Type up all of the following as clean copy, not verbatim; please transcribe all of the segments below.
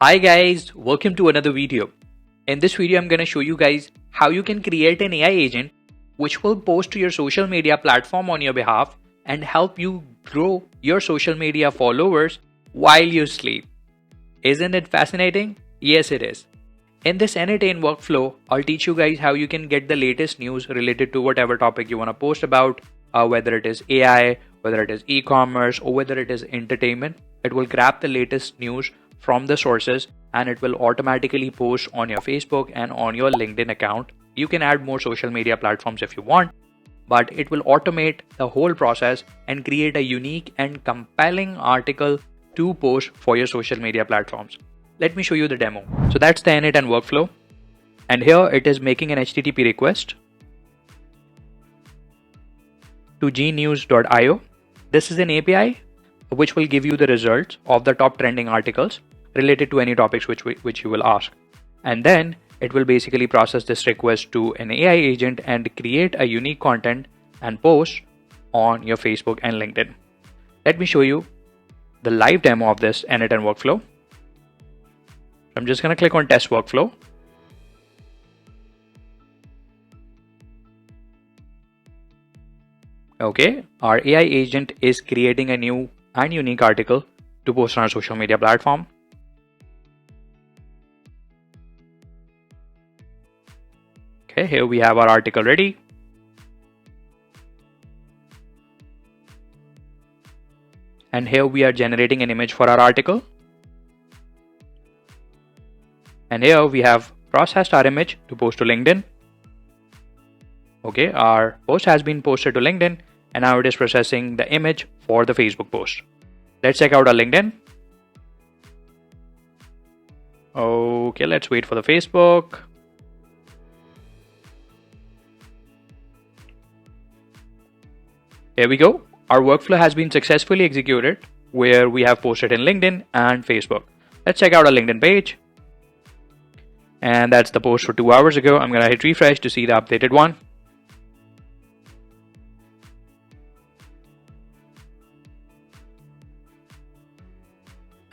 Hi guys, welcome to another video. In this video, I'm going to show you guys how you can create an AI agent which will post to your social media platform on your behalf and help you grow your social media followers while you sleep. Isn't it fascinating? Yes, it is. In this n8n workflow, I'll teach you guys how you can get the latest news related to whatever topic you want to post about, whether it is AI, whether it is e-commerce, or whether it is entertainment. It will grab the latest news from the sources and it will automatically post on your Facebook and on your LinkedIn account. You can add more social media platforms if you want, but it will automate the whole process and create a unique and compelling article to post for your social media platforms. Let me show you the demo. So that's the n8n workflow. And here it is making an HTTP request to gnews.io. This is an API which will give you the results of the top trending articles related to any topics which you will ask. And then it will basically process this request to an AI agent and create a unique content and post on your Facebook and LinkedIn. Let me show you the live demo of this n8n workflow. I'm just going to click on test workflow. Okay, our AI agent is creating a new and unique article to post on our social media platform. Okay, here we have our article ready. And here we are generating an image for our article. And here we have processed our image to post to LinkedIn. Okay, our post has been posted to LinkedIn and now it is processing the image for the Facebook post. Let's check out our LinkedIn. Okay, let's wait for the Facebook. Here we go. Our workflow has been successfully executed where we have posted in LinkedIn and Facebook. Let's check out our LinkedIn page. And that's the post for 2 hours ago. I'm going to hit refresh to see the updated one.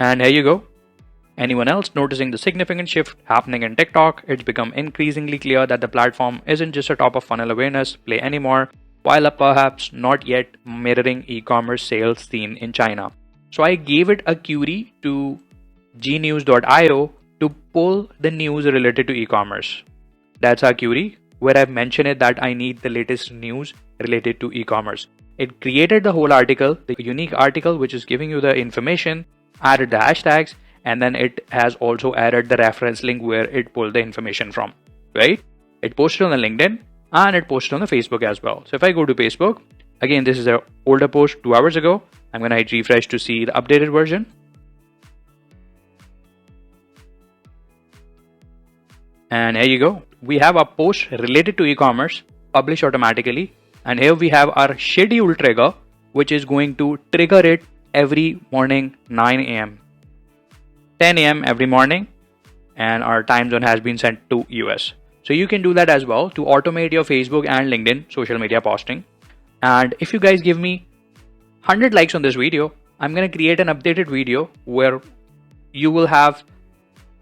And here you go. Anyone else noticing the significant shift happening in TikTok? It's become increasingly clear that the platform isn't just a top of funnel awareness play anymore, while perhaps not yet mirroring e-commerce sales seen in China. So I gave it a query to gnews.io to pull the news related to e-commerce. That's our query where I've mentioned it that I need the latest news related to e-commerce. It created the whole article, the unique article which is giving you the information, added the hashtags, and then it has also added the reference link where it pulled the information from, right? It posted on the LinkedIn and it posted on the Facebook as well. So if I go to Facebook, again, this is an older post 2 hours ago. I'm going to hit refresh to see the updated version. And here you go. We have a post related to e-commerce published automatically. And here we have our schedule trigger, which is going to trigger it every morning 9 a.m. 10 a.m. every morning. And our time zone has been sent to US. So you can do that as well to automate your Facebook and LinkedIn social media posting. And if you guys give me 100 likes on this video, I'm going to create an updated video where you will have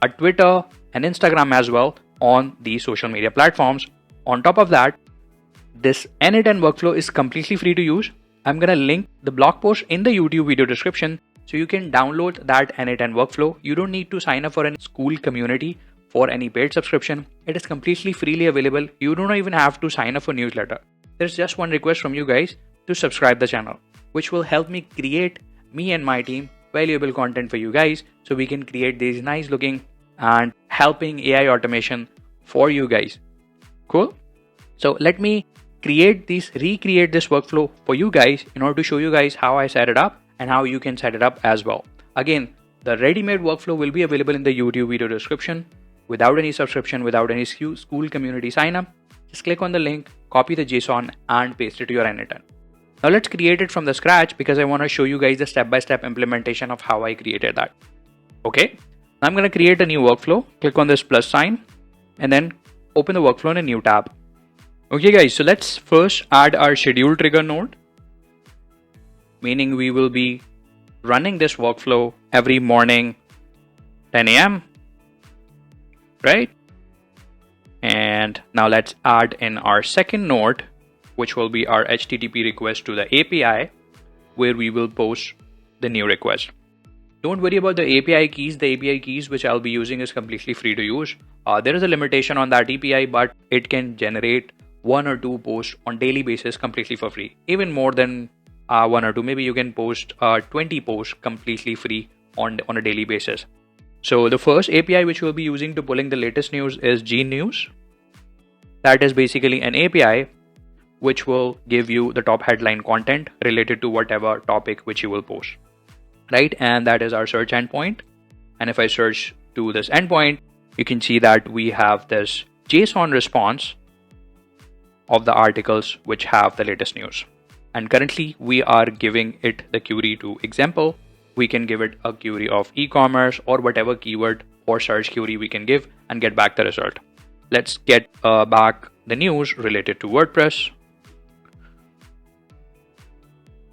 a Twitter and Instagram as well on these social media platforms. On top of that, this n8n workflow is completely free to use. I'm going to link the blog post in the YouTube video description so you can download that n8n workflow. You don't need to sign up for a school community for any paid subscription. It is completely freely available. You don't even have to sign up for newsletter. There's just one request from you guys to subscribe the channel, which will help me create, me and my team, valuable content for you guys so we can create these nice looking and helping AI automation for you guys. Cool. So let me recreate this workflow for you guys in order to show you guys how I set it up and how you can set it up as well. Again, the ready-made workflow will be available in the YouTube video description without any subscription, without any school community sign up. Just click on the link, copy the JSON and paste it to your n8n. Now let's create it from the scratch because I want to show you guys the step-by-step implementation of how I created that. Okay. I'm going to create a new workflow. Click on this plus sign and then open the workflow in a new tab. Okay guys, so let's first add our schedule trigger node, meaning we will be running this workflow every morning 10 a.m. right? And now let's add in our second node, which will be our HTTP request to the API, where we will post the new request. Don't worry about the API keys. The API keys which I'll be using is completely free to use. There is a limitation on that API, but it can generate 1 or 2 posts on daily basis completely for free. Even more than 1 or 2. Maybe you can post 20 posts completely free on a daily basis. So the first API which we'll be using to pulling the latest news is GNews. That is basically an API which will give you the top headline content related to whatever topic which you will post. Right, and that is our search endpoint. And if I search to this endpoint, you can see that we have this JSON response of the articles which have the latest news. And currently we are giving it the query to example. We can give it a query of e-commerce or whatever keyword or search query we can give and get back the result. Let's get back the news related to WordPress.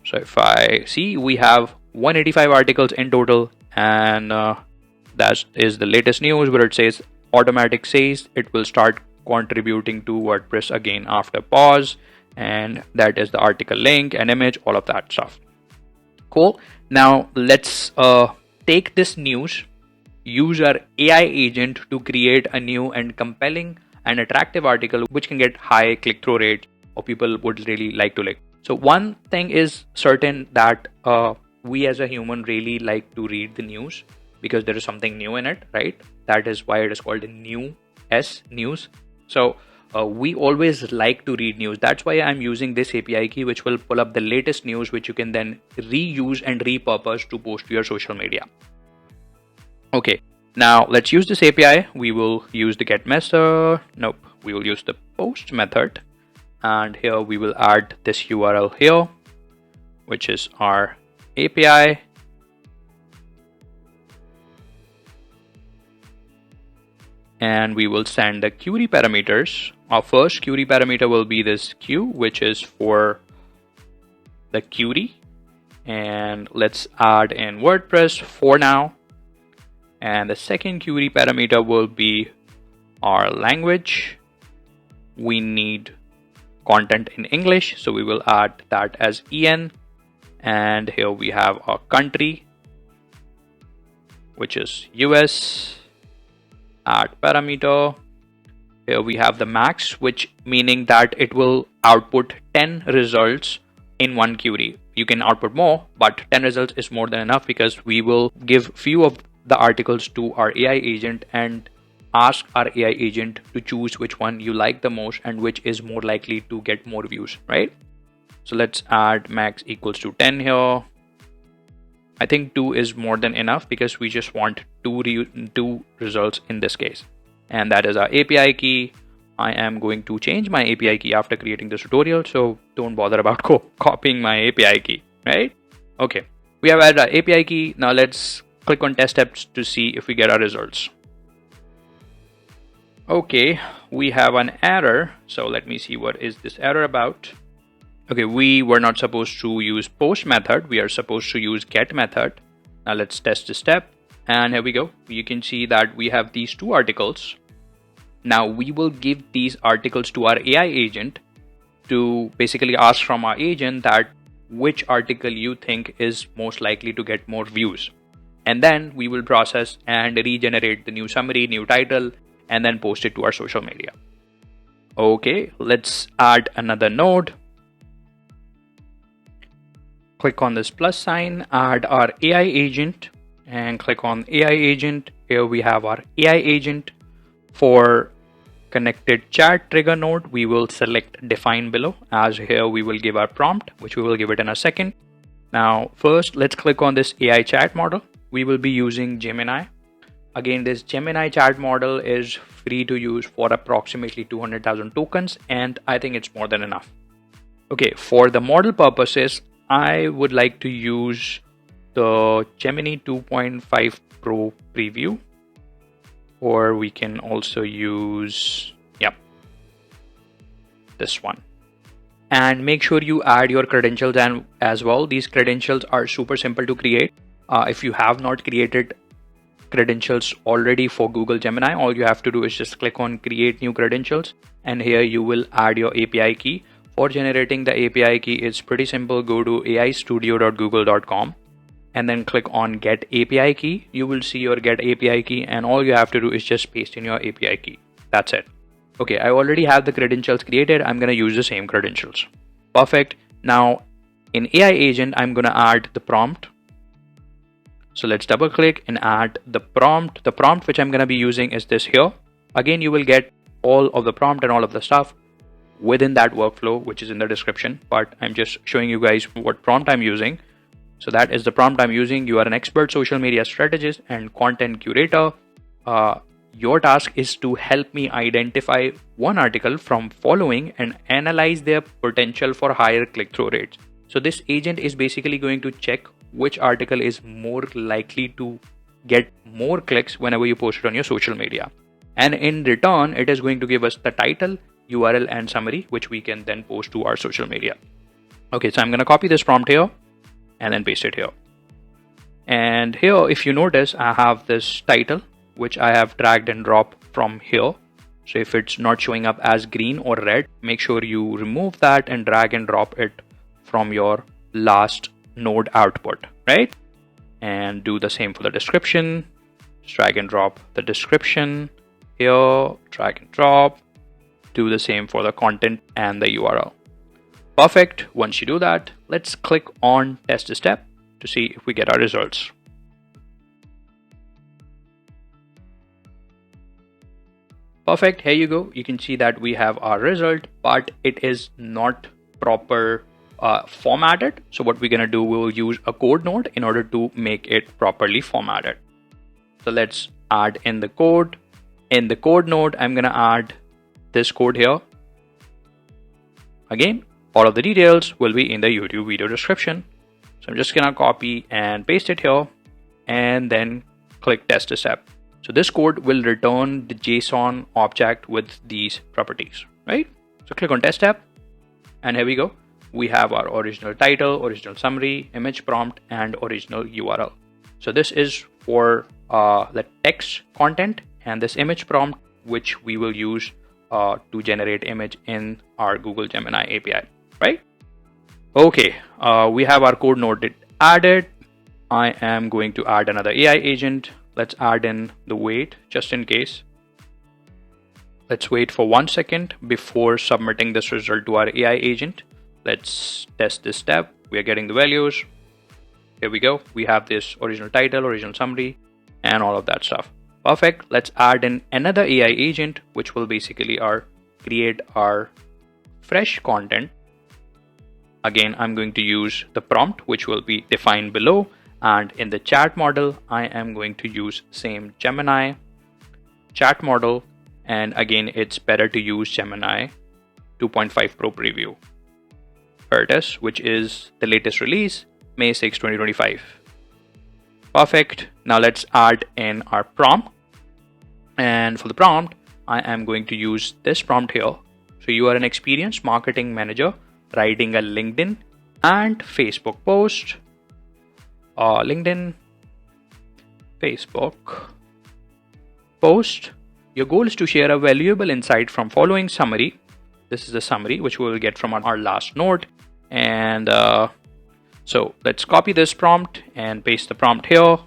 So if I see, we have 185 articles in total, and that is the latest news where it says automatic says it will start contributing to WordPress again after pause, and that is the article link and image, all of that stuff. Cool. Now let's take this news, use our AI agent to create a new and compelling and attractive article which can get high click-through rate or people would really like to like. So one thing is certain that we as a human really like to read the news because there is something new in it, right? That is why it is called news. So we always like to read news. That's why I'm using this API key, which will pull up the latest news, which you can then reuse and repurpose to post to your social media. Okay, now let's use this API. We will use the get method. Nope, we will use the post method. And here we will add this URL here, which is our API. And we will send the query parameters. Our first query parameter will be this Q, which is for the query. And let's add in WordPress for now. And the second query parameter will be our language. We need content in English, so we will add that as EN. And here we have our country, which is US. Add parameter. Here we have the max, which meaning that it will output 10 results in one query. You can output more, but 10 results is more than enough because we will give few of the articles to our AI agent and ask our AI agent to choose which one you like the most and which is more likely to get more views, right? So let's add max equals to 10 here. I think 2 is more than enough because we just want two results in this case. And that is our API key. I am going to change my API key after creating this tutorial, so don't bother about copying my API key, right? Okay, we have added our API key. Now let's click on test steps to see if we get our results. Okay, we have an error. So let me see what is this error about. Okay, we were not supposed to use post method. We are supposed to use get method. Now let's test the step. And here we go. You can see that we have these 2 articles. Now we will give these articles to our AI agent to basically ask from our agent that which article you think is most likely to get more views. And then we will process and regenerate the new summary, new title, and then post it to our social media. Okay, let's add another node. Click on this plus sign, add our AI agent and click on AI agent. Here we have our AI agent. For connected chat trigger node, we will select define below, as here we will give our prompt, which we will give it in a second. Now first let's click on this AI chat model. We will be using Gemini. Again, this Gemini chat model is free to use for approximately 200,000 tokens, and I think it's more than enough. Okay, for the model purposes, I would like to use the Gemini 2.5 Pro preview, or we can also use, this one. And make sure you add your credentials as well. These credentials are super simple to create. If you have not created credentials already for Google Gemini. All you have to do is just click on create new credentials, and here you will add your API key. For generating the API key, it's pretty simple. Go to aistudio.google.com and then click on get API key. You will see your get API key, and all you have to do is just paste in your API key. That's it. Okay, I already have the credentials created. I'm going to use the same credentials. Perfect. Now in AI agent, I'm going to add the prompt. So let's double click and add the prompt. The prompt which I'm going to be using is this here. Again, you will get all of the prompt and all of the stuff within that workflow, which is in the description, but I'm just showing you guys what prompt I'm using. So that is the prompt I'm using. You are an expert social media strategist and content curator. Your task is to help me identify one article from following and analyze their potential for higher click-through rates. So this agent is basically going to check which article is more likely to get more clicks whenever you post it on your social media. And in return, it is going to give us the title, URL, and summary, which we can then post to our social media. Okay, so I'm going to copy this prompt here and then paste it here. And here, if you notice, I have this title, which I have dragged and dropped from here. So if it's not showing up as green or red, make sure you remove that and drag and drop it from your last node output, right? And do the same for the description. Just drag and drop the description here, drag and drop. Do the same for the content and the URL. Perfect. Once you do that, let's click on test step to see if we get our results. Perfect. Here you go. You can see that we have our result, but it is not proper formatted. So what we're going to do, we'll use a code node in order to make it properly formatted. So let's add in the code. In the code node, I'm going to add this code here. Again, all of the details will be in the YouTube video description. So I'm just going to copy and paste it here and then click test step. So this code will return the JSON object with these properties, right? So click on test step, and here we go. We have our original title, original summary, image prompt, and original URL. So this is for the text content, and this image prompt, which we will use to generate image in our Google Gemini API, right? Okay, we have our code node added. I am going to add another AI agent. Let's add in the wait just in case. Let's wait for 1 second before submitting this result to our AI agent. Let's test this step. We are getting the values. Here we go. We have this original title, original summary, and all of that stuff. Perfect. Let's add in another AI agent, which will basically create our fresh content. Again, I'm going to use the prompt, which will be defined below. And in the chat model, I am going to use same Gemini chat model. And again, it's better to use Gemini 2.5 Pro Preview. Here it is, which is the latest release, May 6, 2025. Perfect. Now let's add in our prompt. And for the prompt, I am going to use this prompt here. So you are an experienced marketing manager writing a LinkedIn and Facebook post. LinkedIn, Facebook post. Your goal is to share a valuable insight from following summary. This is a summary which we will get from our last node. And so let's copy this prompt and paste the prompt here.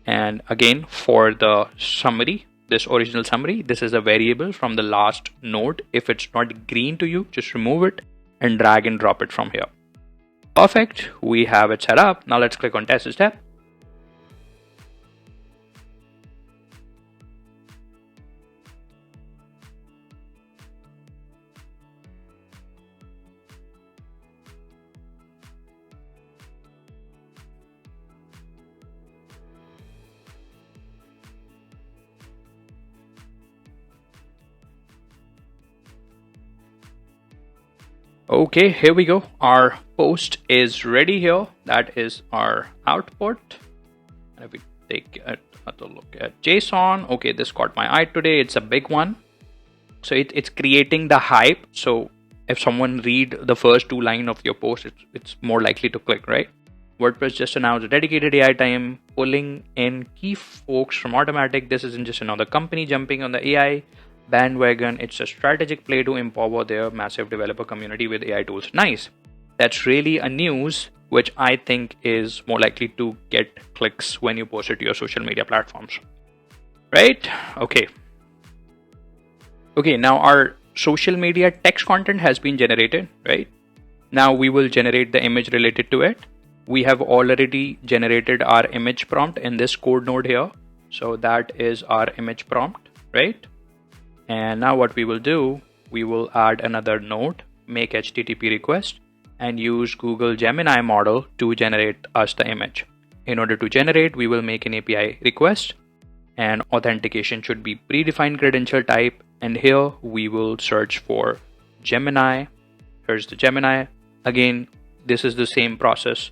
And again, for the summary, this original summary, this is a variable from the last node. If it's not green to you, just remove it and drag and drop it from here. Perfect. We have it set up. Now let's click on test step. Okay, here we go. Our post is ready here. That is our output. And if we take another look at JSON, okay, this caught my eye today. It's a big one. So it's creating the hype. So if someone read the first 2 lines of your post, it's more likely to click, right? WordPress just announced a dedicated AI team pulling in key folks from Automatic. This isn't just another company jumping on the AI bandwagon. It's a strategic play to empower their massive developer community with AI tools. Nice. That's really a news which I think is more likely to get clicks when you post it to your social media platforms. Right? Okay. Okay, now our social media text content has been generated, right? Now we will generate the image related to it. We have already generated our image prompt in this code node here. So that is our image prompt, right? And now what we will do, we will add another node, make HTTP request, and use Google Gemini model to generate us the image. In order to generate, we will make an API request, and authentication should be predefined credential type. And here we will search for Gemini. Here's the Gemini. Again, this is the same process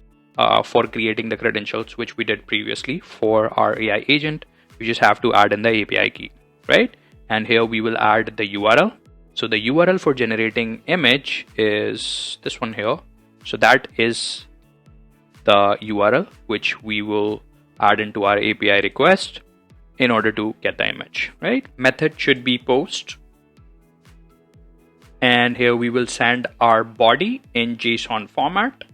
for creating the credentials which we did previously for our AI agent. We just have to add in the API key, right? And here we will add the URL. So the URL for generating image is this one here. So that is the URL which we will add into our API request in order to get the image, right? Method should be post. And here we will send our body in JSON format,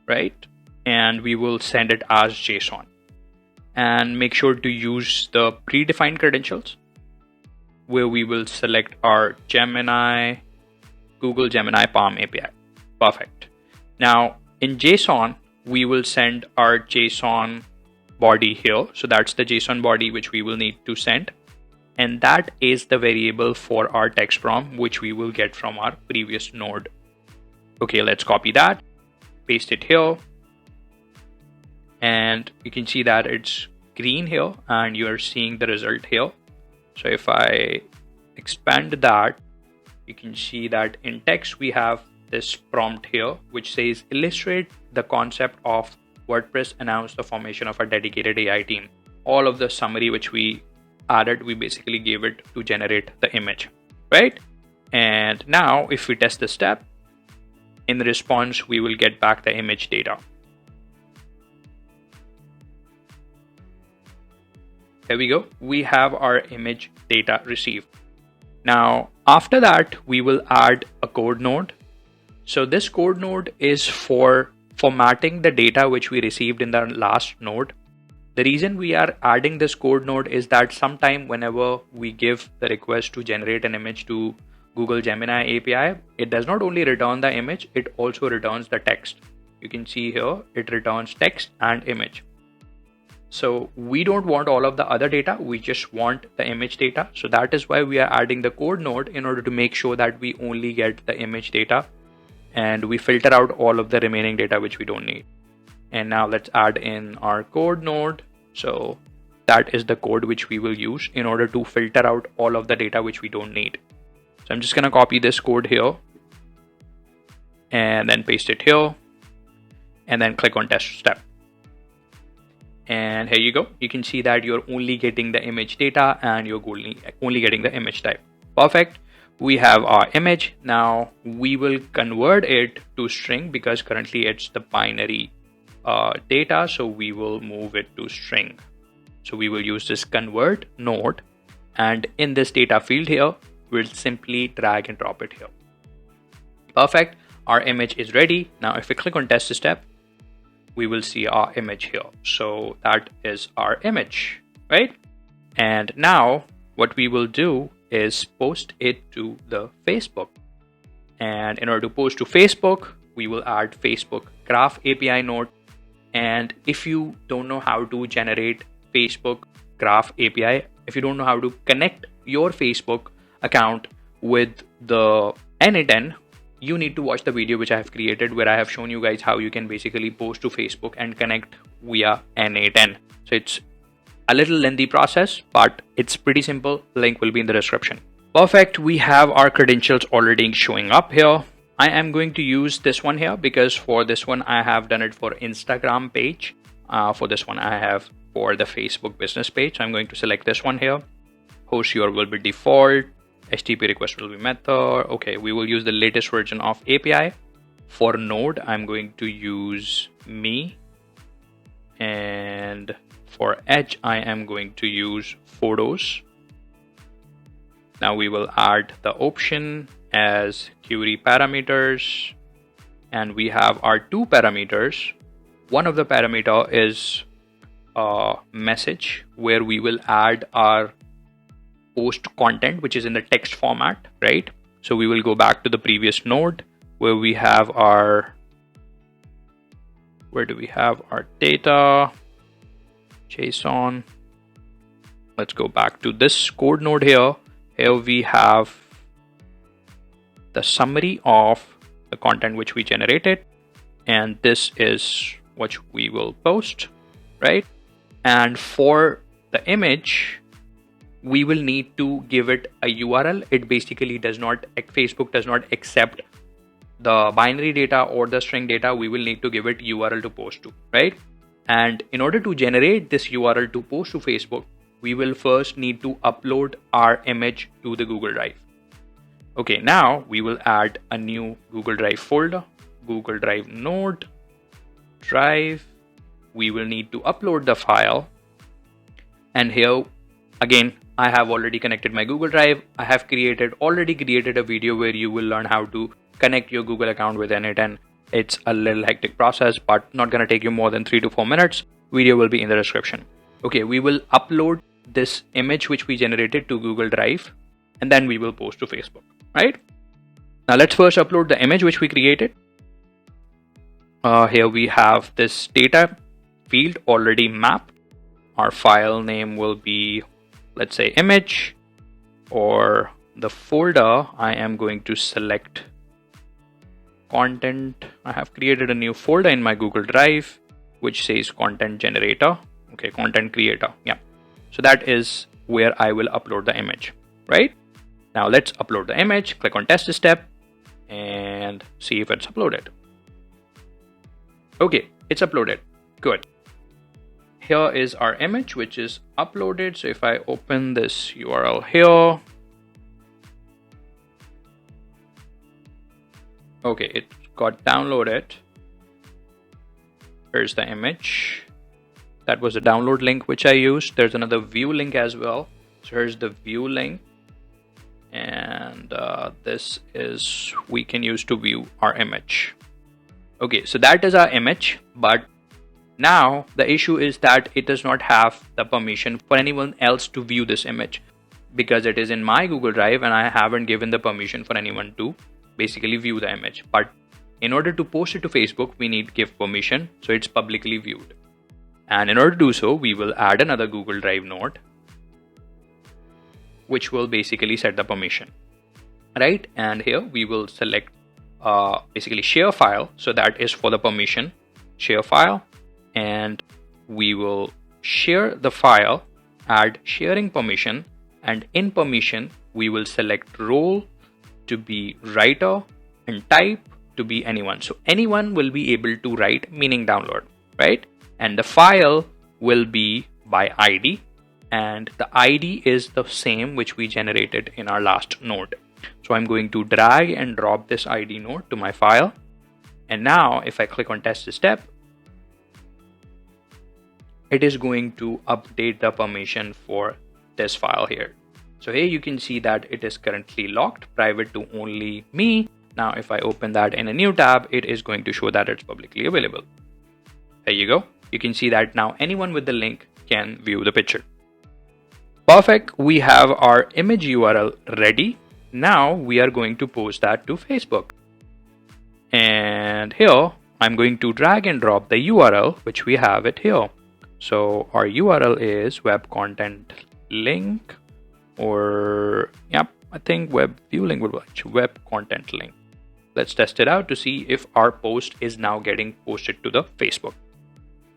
right? And we will send it as JSON. And make sure to use the predefined credentials where we will select our Gemini, Google Gemini Palm API. Perfect. Now in JSON, we will send our JSON body here. So that's the JSON body which we will need to send. And that is the variable for our text prompt, which we will get from our previous node. Okay, let's copy that, paste it here. And you can see that it's green here and you're seeing the result here. So if I expand that, you can see that in text, we have this prompt here, which says illustrate the concept of WordPress announced the formation of a dedicated AI team. All of the summary which we added, we basically gave it to generate the image, right? And now if we test the step, in the response, we will get back the image data. There we go. We have our image data received. Now, after that, we will add a code node. So this code node is for formatting the data which we received in the last node. The reason we are adding this code node is that sometime whenever we give the request to generate an image to Google Gemini API, it does not only return the image, it also returns the text. You can see here, it returns text and image. So we don't want all of the other data, we just want the image data. So that is why we are adding the code node in order to make sure that we only get the image data and we filter out all of the remaining data which we don't need. And now let's add in our code node. So that is the code which we will use in order to filter out all of the data which we don't need. So I'm just going to copy this code here and then paste it here and then click on test step. And here you go. You can see that you're only getting the image data and you're only getting the image type. Perfect. We have our image. Now we will convert it to string because currently it's the binary data. So we will move it to string. So we will use this convert node. And in this data field here, we'll simply drag and drop it here. Perfect. Our image is ready. Now if we click on test step, we will see our image here. So that is our image, right? And now what we will do is post it to the Facebook. And in order to post to Facebook, we will add Facebook Graph API node. And if you don't know how to generate Facebook Graph API, if you don't know how to connect your Facebook account with the n8n, you need to watch the video which I have created where I have shown you guys how you can basically post to Facebook and connect via n8n. So it's a little lengthy process, but it's pretty simple. Link will be in the description. Perfect. We have our credentials already showing up here. I am going to use this one here because for this one, I have done it for Instagram page. For this one, I have for the Facebook business page. So I'm going to select this one here. Host URL will be default. HTTP request will be method. Okay, we will use the latest version of API For node, I'm going to use me, and for edge, I am going to use photos. Now we will add the option as query parameters, and we have our two parameters. One of the parameter is a message where we will add our post content, which is in the text format, right? So we will go back to the previous node where we have our, where do we have our data, JSON. Let's go back to this code node here. Here we have the summary of the content which we generated, and this is what we will post, right? And for the image, we will need to give it a URL. It basically does not, Facebook does not accept the binary data or the string data. We will need to give it URL to post to, right? And in order to generate this URL to post to Facebook, we will first need to upload our image to the Google Drive. Okay, now we will add a new Google Drive folder, Google Drive node, drive. We will need to upload the file. And here, again, I have already connected my Google Drive. I have already created a video where you will learn how to connect your Google account with n8n. It's a little hectic process, but not gonna take you more than 3 to 4 minutes. Video will be in the description. Okay, we will upload this image which we generated to Google Drive, and then we will post to Facebook, right? Now let's first upload the image which we created. Here we have this data field already mapped. Our file name will be, let's say, image, or the folder I am going to select content. I have created a new folder in my Google Drive which says content generator. Okay, content creator. Yeah. So that is where I will upload the image, right? Now let's upload the image, click on test step and see if it's uploaded. Okay, it's uploaded. Good. Here is our image which is uploaded. So if I open this URL here, okay, it got downloaded. Here's the image. That was a download link which I used. There's another view link as well. So here's the view link, and this is we can use to view our image. Okay, so that is our image, but now the issue is that it does not have the permission for anyone else to view this image because it is in my Google Drive and I haven't given the permission for anyone to basically view the image. But in order to post it to Facebook, we need to give permission so it's publicly viewed. And in order to do so, we will add another Google Drive node which will basically set the permission, right? And here we will select basically share file. So that is for the permission, share file, and we will share the file, add sharing permission, and in permission we will select role to be writer and type to be anyone. So anyone will be able to write, meaning download, right? And the file will be by ID, and the ID is the same which we generated in our last node. So I'm going to drag and drop this ID node to my file. And now if I click on test step, it is going to update the permission for this file here. So here you can see that it is currently locked, private to only me. Now if I open that in a new tab, it is going to show that it's publicly available. There you go. You can see that now anyone with the link can view the picture. Perfect. We have our image URL ready. Now we are going to post that to Facebook. And here I'm going to drag and drop the URL, which we have it here. So our URL is web content link, or yep, I think web view link would work. Web content link. Let's test it out to see if our post is now getting posted to the Facebook.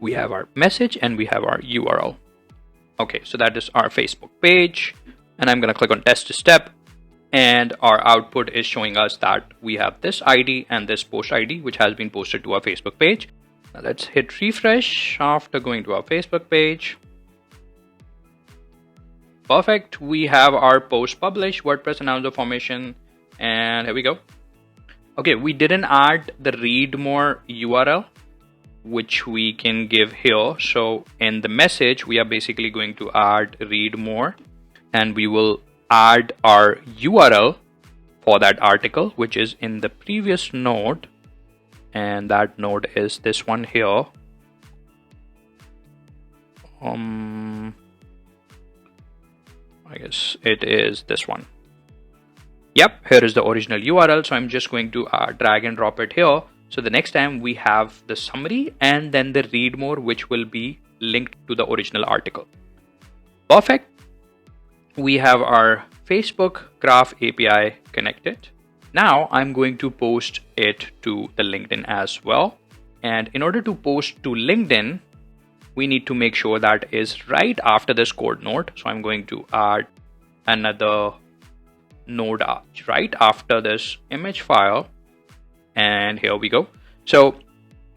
We have our message and we have our URL. Okay, so that is our Facebook page, and I'm going to click on test step, and our output is showing us that we have this ID and this post ID which has been posted to our Facebook page. Now let's hit refresh after going to our Facebook page. Perfect. We have our post published, WordPress announcer formation, and here we go. Okay, we didn't add the read more URL, which we can give here. So in the message, we are basically going to add read more, and we will add our URL for that article, which is in the previous node. And that node is this one here. I guess it is this one. Yep, here is the original URL. So I'm just going to drag and drop it here. So the next time we have the summary and then the read more, which will be linked to the original article. Perfect. We have our Facebook Graph API connected. Now I'm going to post it to the LinkedIn as well. And in order to post to LinkedIn, we need to make sure that is right after this code node. So I'm going to add another node right after this image file, and here we go. So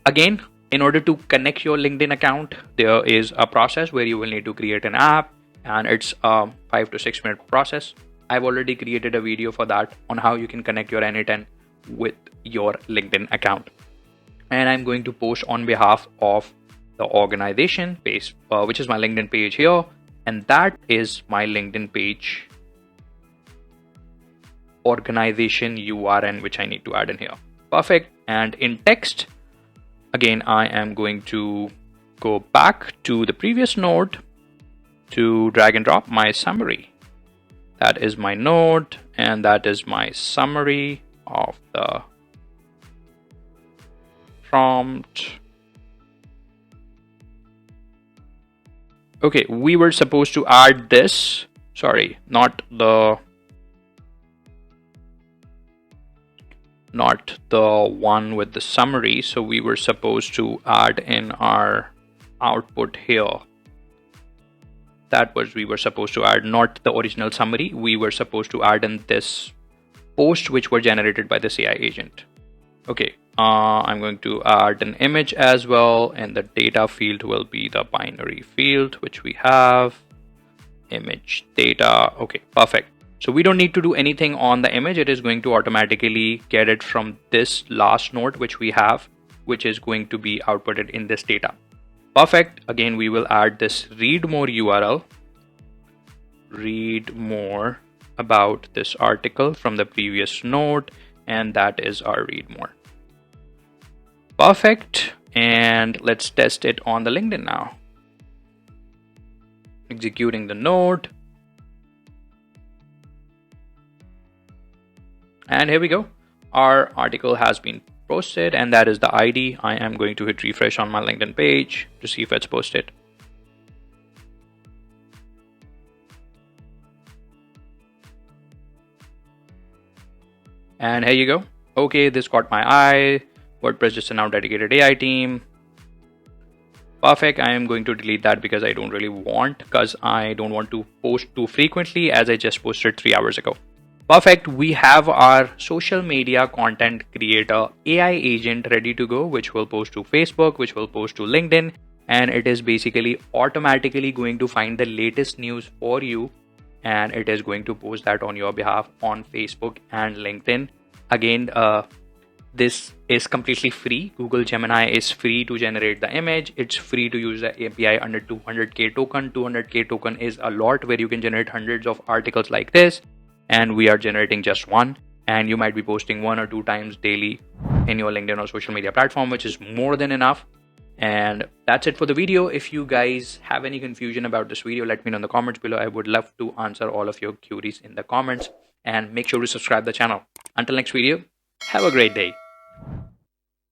again, in order to connect your LinkedIn account, there is a process where you will need to create an app, and it's a 5 to 6 minute process. I've already created a video for that on how you can connect your n8n with your LinkedIn account, and I'm going to post on behalf of the organization page, which is my LinkedIn page here, and that is my LinkedIn page organization URN, which I need to add in here. Perfect. And in text, again, I am going to go back to the previous node to drag and drop my summary. That is my node, and that is my summary of the prompt. Okay, we were supposed to add this. Sorry, not the one with the summary. So we were supposed to add in our output here. That was we were supposed to add, not the original summary. We were supposed to add in this post which were generated by this AI agent. Okay, I'm going to add an image as well, and the data field will be the binary field which we have, image data. Okay, perfect. So we don't need to do anything on the image. It is going to automatically get it from this last node which we have, which is going to be outputted in this data. Perfect. Again, we will add this read more URL. Read more about this article from the previous node, and that is our read more. Perfect. And let's test it on the LinkedIn now. Executing the node. And here we go. Our article has been posted, and that is the ID. I am going to hit refresh on my LinkedIn page to see if it's posted. And here you go. Okay, this caught my eye. WordPress just announced dedicated AI team. Perfect. I am going to delete that because I don't really want, because I don't want to post too frequently, as I just posted 3 hours ago. Perfect. We have our social media content creator AI agent ready to go, which will post to Facebook, which will post to LinkedIn, and it is basically automatically going to find the latest news for you, and it is going to post that on your behalf on Facebook and LinkedIn. Again, this is completely free. Google Gemini is free to generate the image. It's free to use the API under 200k token. 200k token is a lot, where you can generate hundreds of articles like this. And we are generating just one, and you might be posting 1 or 2 times daily in your LinkedIn or social media platform, which is more than enough. And that's it for the video. If you guys have any confusion about this video, let me know in the comments below. I would love to answer all of your queries in the comments, and make sure to subscribe the channel. Until next video, have a great day.